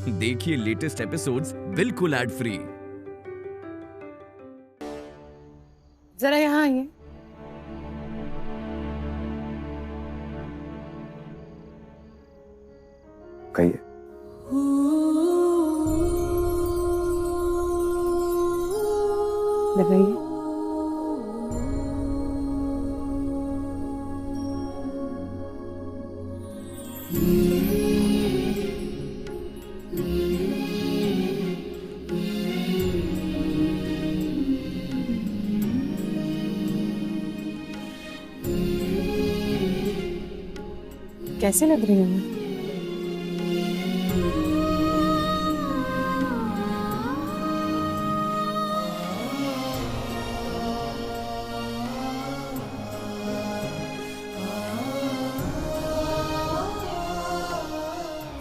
देखिए latest episodes बिल्कुल ad free. जरा यहाँ आइए। कहिए। लगाइए। कैसे लग रही हूँ मैं?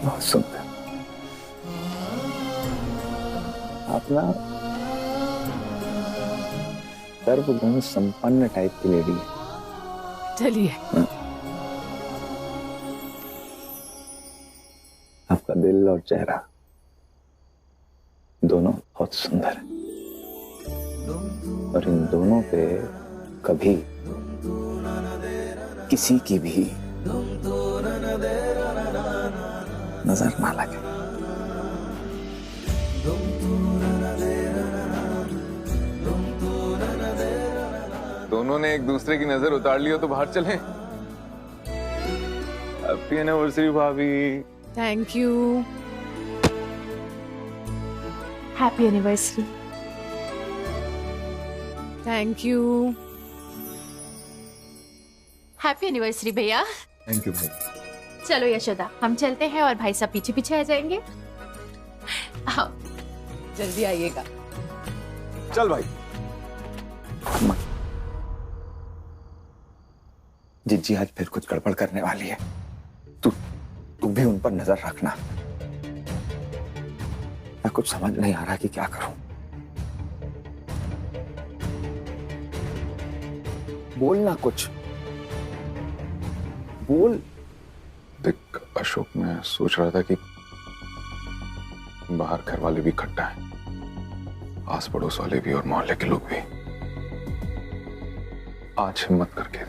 बहुत सुंदर। आप ना सर्वगुण संपन्न टाइप की लेडी है। चलिए। आपका दिल और चेहरा दोनों बहुत सुंदर है और इन दोनों पे कभी किसी की भी नजर ना लगे। दोनों ने एक दूसरे की नजर उतार ली हो तो बाहर चलें। हैप्पी एनिवर्सरी भाभी। Thank you. Happy anniversary. Thank you. Happy anniversary भैया। थैंक यू भाई। चलो यशोदा, हम चलते हैं और भाई साहब पीछे पीछे आ जाएंगे। आओ। जल्दी आइएगा। चल भाई। जिज्जी आज फिर कुछ गड़बड़ करने वाली है। तू भी उन पर नजर रखना। मैं कुछ समझ नहीं आ रहा कि क्या करूं। बोलना कुछ बोल। देख अशोक, मैं सोच रहा था कि बाहर घर वाले भी इकट्ठा हैं, आस पड़ोस वाले भी और मोहल्ले के लोग भी। आज हिम्मत करके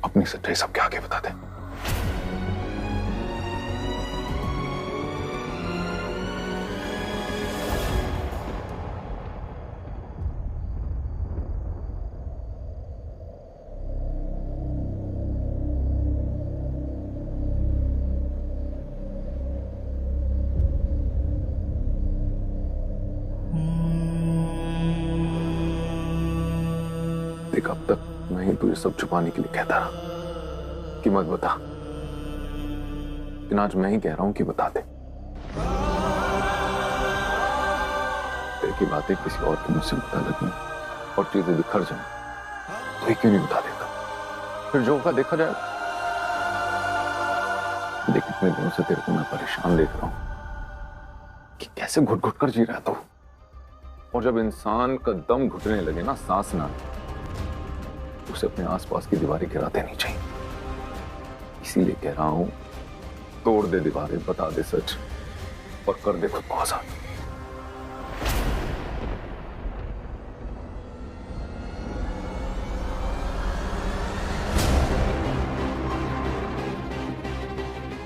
अपनी सच्चाई सबके आगे बता दे। देख, अब तक मैं ही तुझे सब छुपाने के लिए कहता रहा कि मत बता, लेकिन आज मैं ही कह रहा हूं कि बता दे। तेरे की बातें किसी और के मुझसे पता लगी और चीजें बिखर जाए तो ही क्यों नहीं बता देता? फिर जो होगा देखा जाए। देख, इतने दिनों से तेरे को मैं परेशान देख रहा हूं कि कैसे घुट घुट कर जी रहा था। और जब इंसान का दम घुटने लगे ना, सांस ना, उसे अपने आसपास की दीवारें गिरा देनी चाहिए। इसीलिए कह रहा हूं, तोड़ दे दीवारें, बता दे सच और कर दे खुद को आजाद।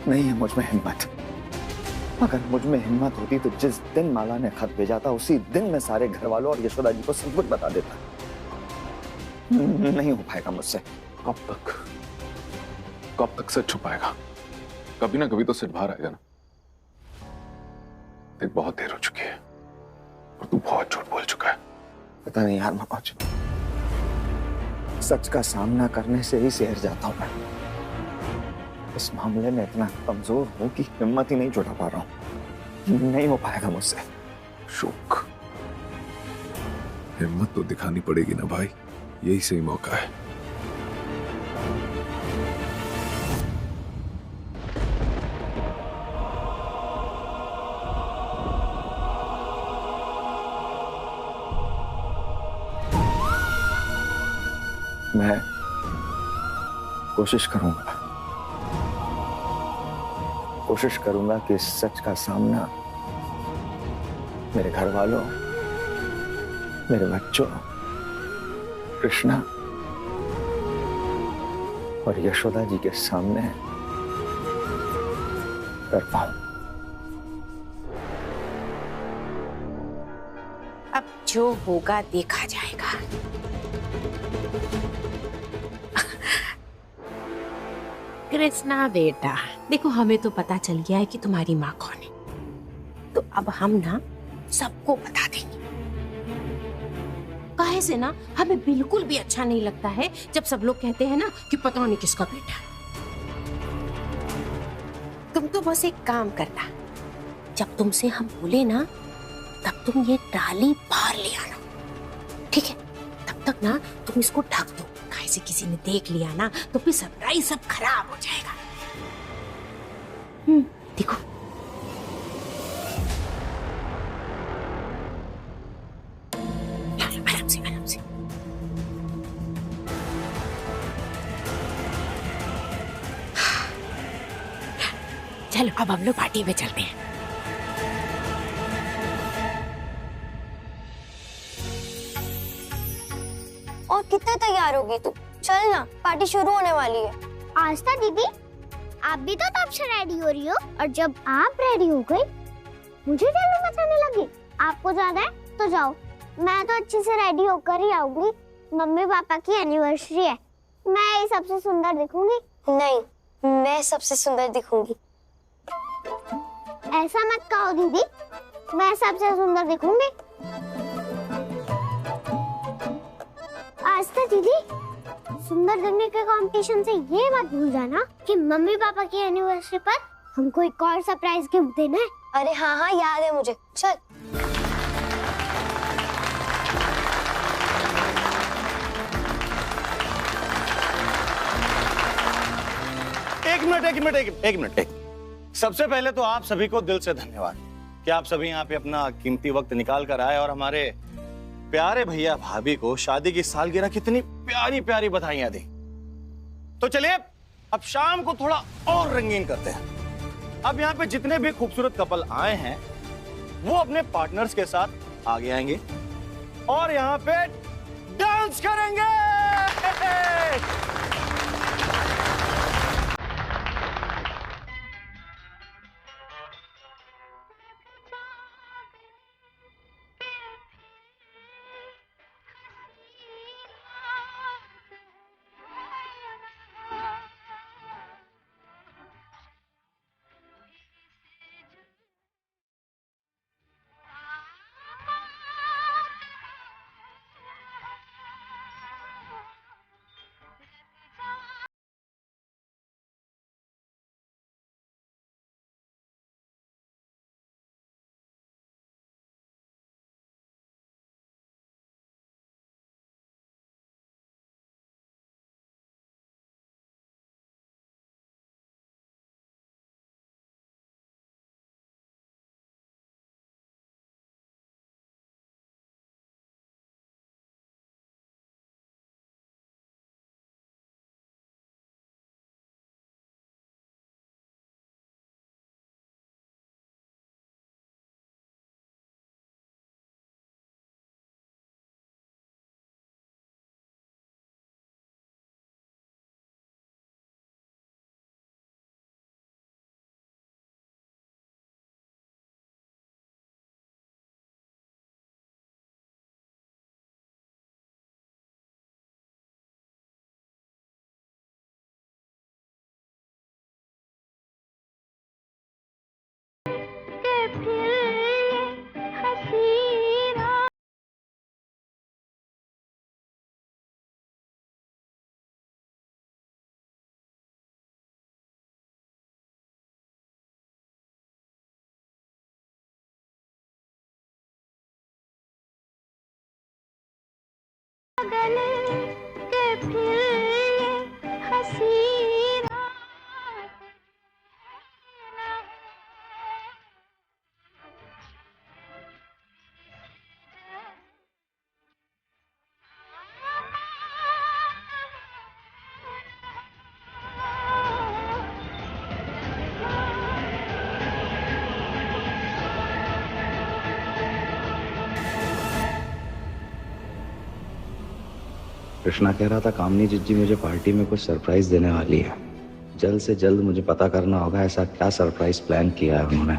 नहीं है मुझ में हिम्मत। अगर मुझ में हिम्मत होती तो जिस दिन माला ने खत भेजा था उसी दिन मैं सारे घर वालों और यशोदा जी को सब कुछ बता देता। नहीं हो पाएगा मुझसे। कब तक सच छुपाएगा? कभी ना कभी तो सच बाहर आएगा ना। देख, बहुत देर हो चुकी है और तू बहुत झूठ बोल चुका है। पता नहीं यार मनोज, सच का सामना करने से ही शहर जाता हूं मैं। इस मामले में इतना कमजोर हूं कि हिम्मत ही नहीं जुटा पा रहा हूं। नहीं हो पाएगा मुझसे। शोक, हिम्मत तो दिखानी पड़ेगी ना भाई, यही सही मौका है। मैं कोशिश करूंगा कि इस सच का सामना मेरे घर वालों, मेरे बच्चों, कृष्णा और यशोदा जी के सामने कर पाऊं। अब जो होगा देखा जाएगा। कृष्णा बेटा, देखो हमें तो पता चल गया है कि तुम्हारी माँ कौन है, तो अब हम ना सबको बता देंगे। काहे से ना हमें बिल्कुल भी अच्छा नहीं लगता है जब सब लोग कहते हैं ना कि पता नहीं किसका बेटा है। तुम तो बस एक काम करना, जब तुमसे हम बोले ना तब तुम ये ट्राली बाहर ले आना, ठीक है? तब तक ना तुम इसको ढक दो, काहे से किसी ने देख लिया ना तो फिर सरप्राइज सब खराब हो जाएगा। देखो आराम से आराम से। चलो अब हम लोग पार्टी में चलते हैं। और कितने तैयार होगी तू? चल ना, पार्टी शुरू होने वाली है। आस्था दीदी, आप भी तो तब से रेडी हो रही हो, और जब आप रेडी हो गई मुझे जल्दी बचाने लगी। आपको जाना है तो जाओ, मैं तो अच्छे से रेडी होकर ही आऊंगी। मम्मी पापा की एनिवर्सरी है, मैं ही सबसे सुंदर दिखूंगी। नहीं, मैं सबसे सुंदर दिखूंगी। ऐसा मत कहो दीदी, मैं सबसे सुंदर दिखूंगी। आस्था दीदी, सुंदर दिखने के कंपटीशन से ये मत भूल जाना कि मम्मी पापा की एनिवर्सरी पर हमको एक और सरप्राइज गिफ्ट देना है। अरे हाँ हाँ, याद है मुझे। चल। एक मिनट। सबसे पहले तो आप सभी को दिल से धन्यवाद कि आप सभी यहाँ पे अपना कीमती वक्त निकाल कर आए और हमारे प्यारे भैया भाभी को शादी की सालगिरह कितनी प्यारी प्यारी बधाइयां दी। तो चलिए अब शाम को थोड़ा और रंगीन करते हैं। अब यहाँ पे जितने भी खूबसूरत कपल आए हैं वो अपने पार्टनर्स के साथ आगे आएंगे और यहाँ पे डांस करेंगे। कृष्णा कह रहा था कामनी जिज्जी मुझे पार्टी में कुछ सरप्राइज देने वाली है। जल्द से जल्द मुझे पता करना होगा ऐसा क्या सरप्राइज प्लान किया है उन्होंने।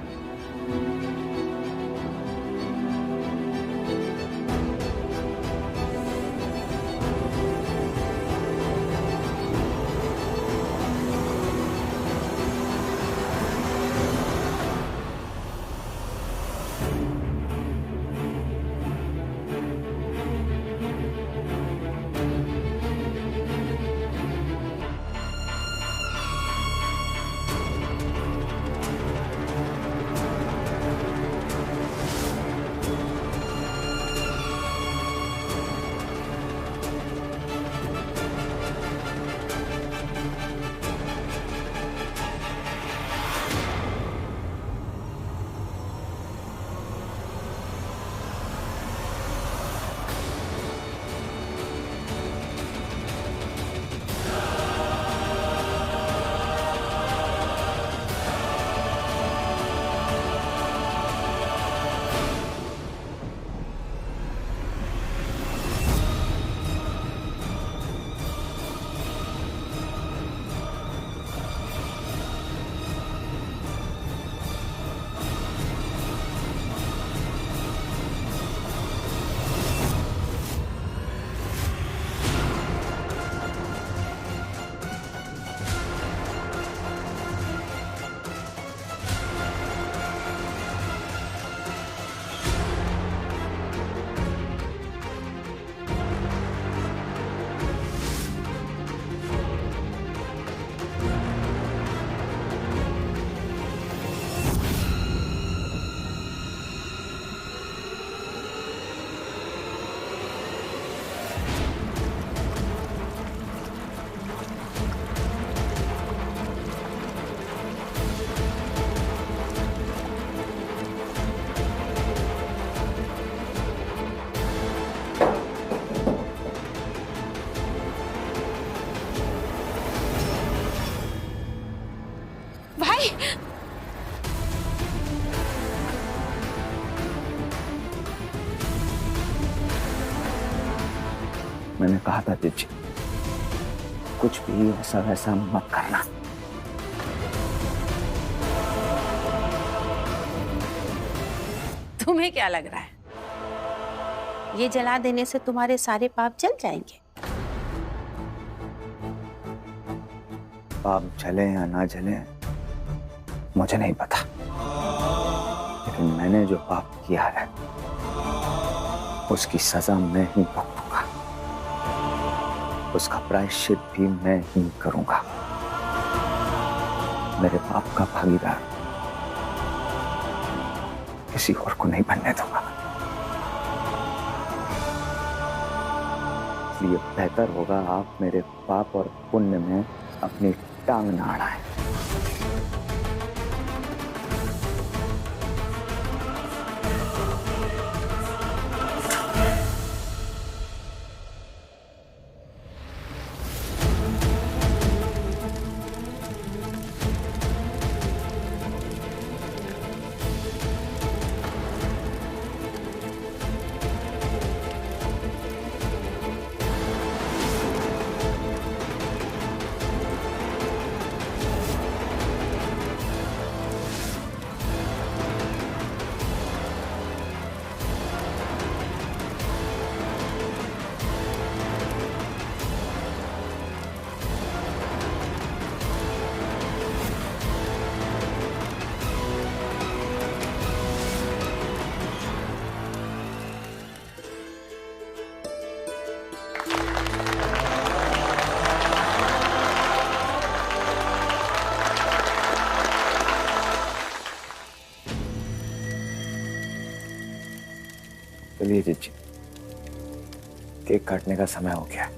भाई मैंने कहा था जिज्जी, कुछ भी ऐसा वैसा मत करना। तुम्हें क्या लग रहा है ये जला देने से तुम्हारे सारे पाप जल जाएंगे? पाप जले या ना जले मुझे नहीं पता, लेकिन मैंने जो पाप किया है उसकी सजा मैं ही भुगतूंगा, उसका प्रायश्चित भी मैं ही करूंगा। मेरे पाप का भागीदार किसी और को नहीं बनने दूंगा। इसलिए बेहतर होगा आप मेरे पाप और पुण्य में अपनी टांग ना अड़ाएं। चलिए जिज्जी, केक काटने का समय हो गया।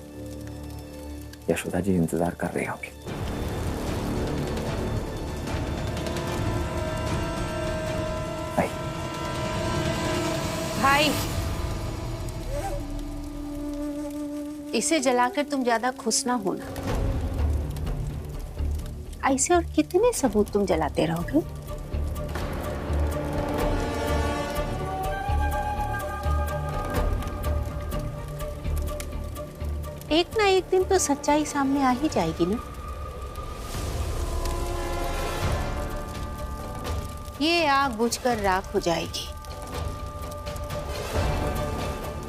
यशोदा जी इंतजार कर रही होंगी। भाई इसे जलाकर तुम ज्यादा खुश ना होना। ऐसे और कितने सबूत तुम जलाते रहोगे? एक ना एक दिन तो सच्चाई सामने आ ही जाएगी ना। ये आग बुझकर राख हो जाएगी।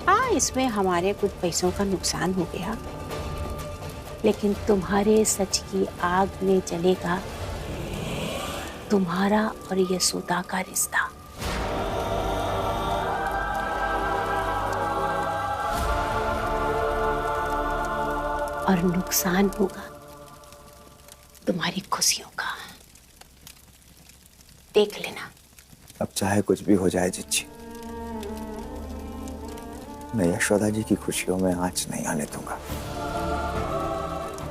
हाँ, इसमें हमारे कुछ पैसों का नुकसान हो गया, लेकिन तुम्हारे सच की आग में जलेगा तुम्हारा और यशोदा का रिश्ता। और नुकसान होगा तुम्हारी खुशियों का। देख लेना। अब चाहे कुछ भी हो जाए जिज्जी, मैं यशोदा जी की खुशियों में आंच नहीं आने दूंगा।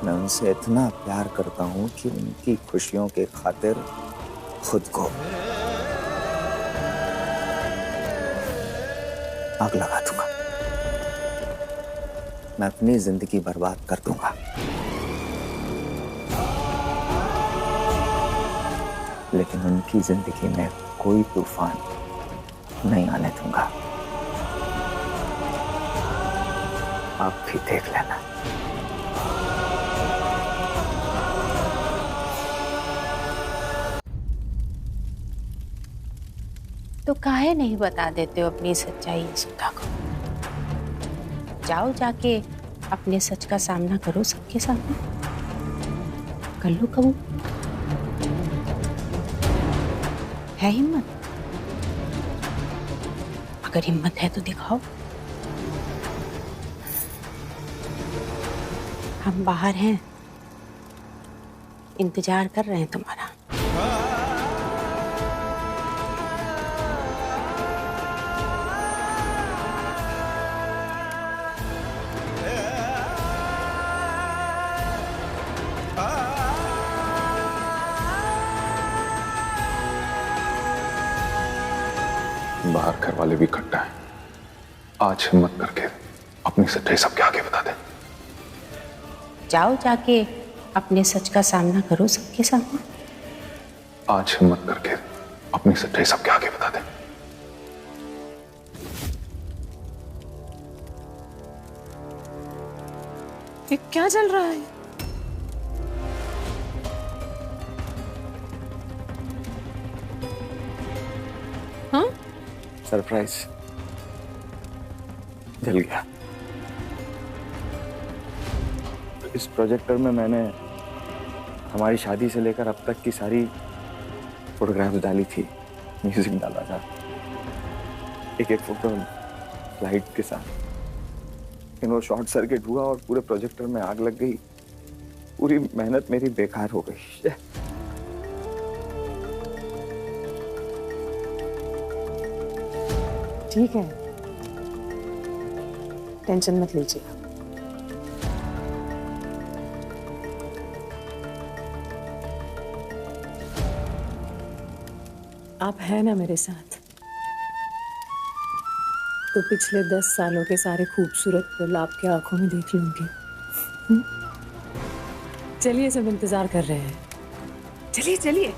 मैं उनसे इतना प्यार करता हूं कि उनकी खुशियों के खातिर खुद को आग लगा दूंगा। मैं अपनी जिंदगी बर्बाद कर दूंगा, लेकिन उनकी जिंदगी में कोई तूफान नहीं आने दूंगा। आप भी देख लेना। तो काहे नहीं बता देते हो अपनी सच्चाई यशोदा को? जाओ, जाके अपने सच का सामना करो सबके सामने। कर लो कबूल। है हिम्मत? अगर हिम्मत है तो दिखाओ। हम बाहर हैं, इंतजार कर रहे हैं तुम्हारा। बाहर घर वाले भी इकट्ठा हैं। आज हिम्मत करके अपनी सच्चाई सबके आगे बता दे। जाओ, जाके अपने सच का सामना करो सबके सामने। आज हिम्मत करके अपनी सच्चाई सबके आगे बता दे। ये क्या चल रहा है? हाँ? सरप्राइज जल गया। इस प्रोजेक्टर में मैंने हमारी शादी से लेकर अब तक की सारी फोटोग्राफ्स डाली थी, म्यूजिक डाला था, एक एक फोटो लाइट के साथ। लेकिन वो शॉर्ट सर्किट हुआ और पूरे प्रोजेक्टर में आग लग गई। पूरी मेहनत मेरी बेकार हो गई। ठीक है, टेंशन मत लीजिए। आप हैं ना मेरे साथ, तो पिछले 10 सालों के सारे खूबसूरत पल आपके आंखों में देख लूंगी। चलिए, सब इंतजार कर रहे हैं। चलिए चलिए।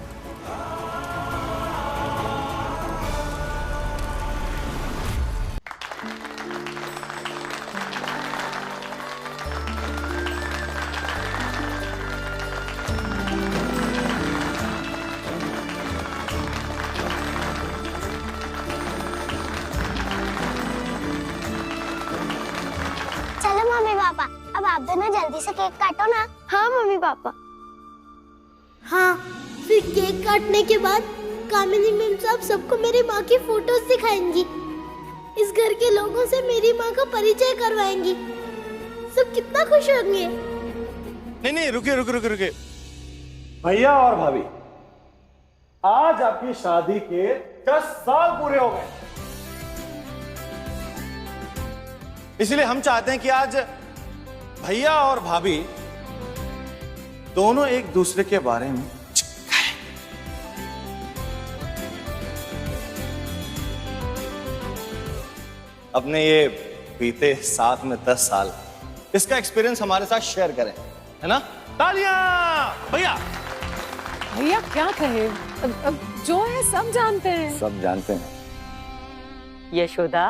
चलो मम्मी पापा, अब आप दोनों जल्दी से केक काटो ना। हाँ मम्मी पापा। हाँ, फिर केक काटने के बाद कामिनी मैम साहब सबको मेरी माँ की फोटोज दिखाएंगी। इस घर के लोगों से मेरी माँ का परिचय करवाएंगी। सब कितना खुश होंगे। नहीं, रुके। भैया और भाभी, आज आपकी शादी के 10 साल पूरे हो गए। इसलिए हम चाहते हैं कि आज भैया और भाभी दोनों एक दूसरे के बारे में अपने ये बीते साथ में 10 साल इसका एक्सपीरियंस हमारे साथ शेयर करें, है ना? तालियां भैया। भैया क्या कहे, अब जो है सब जानते हैं। सब जानते हैं। यशोदा,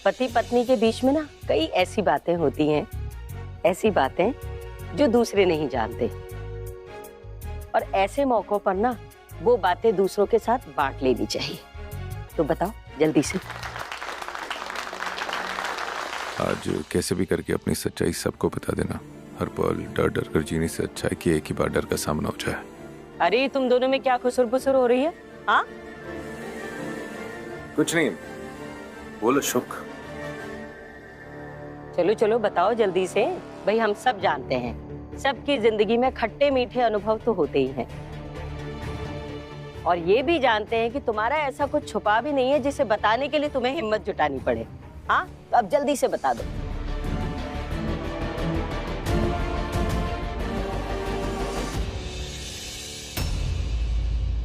पति पत्नी के बीच में ना कई ऐसी बातें होती हैं ऐसी बातें जो दूसरे नहीं जानते, और ऐसे मौकों पर ना वो बातें दूसरों के साथ बांट लेनी चाहिए। तो बताओ जल्दी से। आज कैसे भी करके अपनी सच्चाई सबको बता देना। हर पल डर डर कर जीने से अच्छा है कि एक ही बार डर का सामना हो जाए। अरे तुम दोनों में क्या खुसर पुसर हो रही है? हाँ कुछ नहीं, बोलो शुक। चलो चलो बताओ जल्दी से। भाई हम सब जानते हैं, सबकी जिंदगी में खट्टे मीठे अनुभव तो होते ही हैं, और ये भी जानते हैं कि तुम्हारा ऐसा कुछ छुपा भी नहीं है जिसे बताने के लिए तुम्हें हिम्मत जुटानी पड़े। हाँ तो अब जल्दी से बता दो।